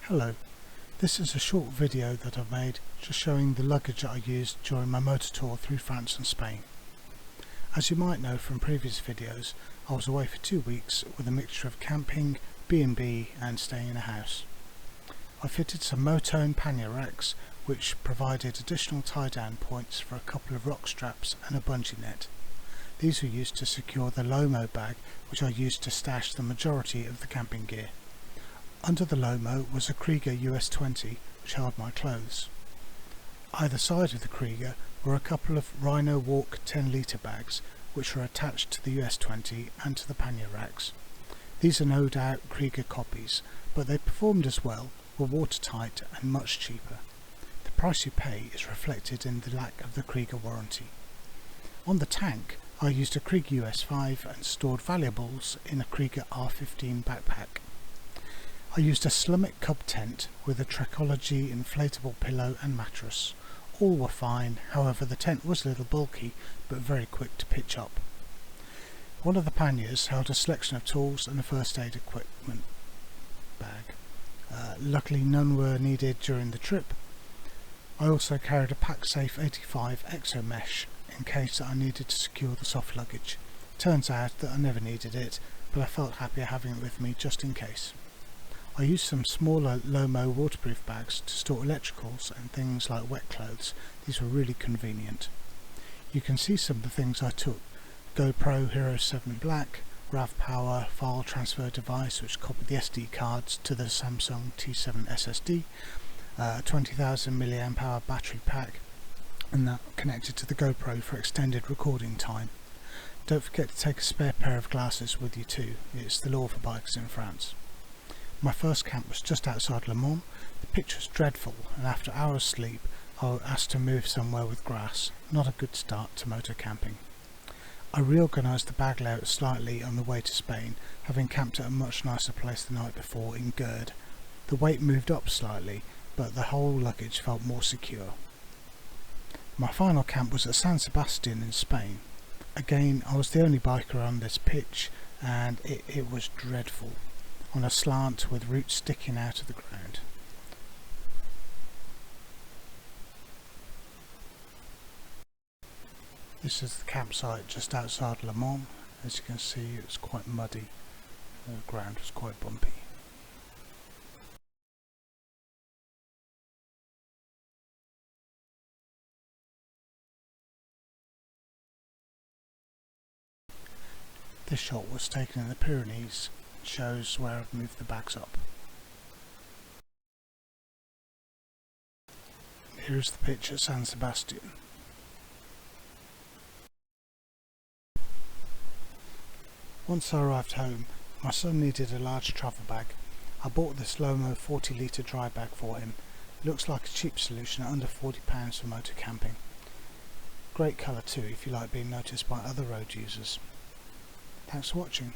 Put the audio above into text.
Hello, this is a short video that I've made just showing the luggage that I used during my motor tour through France and Spain. As you might know from previous videos, I was away for 2 weeks with a mixture of camping, B&B and staying in a house. I fitted some Moto pannier racks which provided additional tie-down points for a couple of rock straps and a bungee net. These were used to secure the Lomo bag which I used to stash the majority of the camping gear. Under the Lomo was a Kriega US-20 which held my clothes. Either side of the Kriega were a couple of Rhinowalk 10-litre bags which were attached to the US-20 and to the pannier racks. These are no doubt Kriega copies, but they performed as well, were watertight and much cheaper. The price you pay is reflected in the lack of the Kriega warranty. On the tank I used a Kriega US-5 and stored valuables in a Kriega R15 backpack. I used a Slummic Cub tent with a Trekology inflatable pillow and mattress. All were fine, however the tent was a little bulky but very quick to pitch up. One of the panniers held a selection of tools and a first aid equipment bag. Luckily none were needed during the trip. I also carried a PackSafe 85 Exo Mesh in case that I needed to secure the soft luggage. Turns out that I never needed it, but I felt happier having it with me just in case. I used some smaller Lomo waterproof bags to store electricals and things like wet clothes. These were really convenient. You can see some of the things I took. GoPro Hero 7 Black, RAV Power file transfer device which copied the SD cards to the Samsung T7 SSD, 20,000 mAh battery pack, and that connected to the GoPro for extended recording time. Don't forget to take a spare pair of glasses with you too. It's the law for bikers in France. My first camp was just outside Le Mans. The pitch was dreadful and after hours sleep I was asked to move somewhere with grass. Not a good start to motor camping. I reorganised the bag layout slightly on the way to Spain, having camped at a much nicer place the night before in Gerd. The weight moved up slightly, but the whole luggage felt more secure. My final camp was at San Sebastian in Spain. Again, I was the only biker on this pitch and it was dreadful, on a slant with roots sticking out of the ground. This is the campsite just outside Le Mans. As you can see, it was quite muddy. The ground was quite bumpy. This shot was taken in the Pyrenees. It shows where I've moved the bags up. Here's the pitch at San Sebastian. Once I arrived home, my son needed a large travel bag. I bought this Lomo 40-litre dry bag for him. It looks like a cheap solution at under £40 for motor camping. Great colour too if you like being noticed by other road users. Thanks for watching.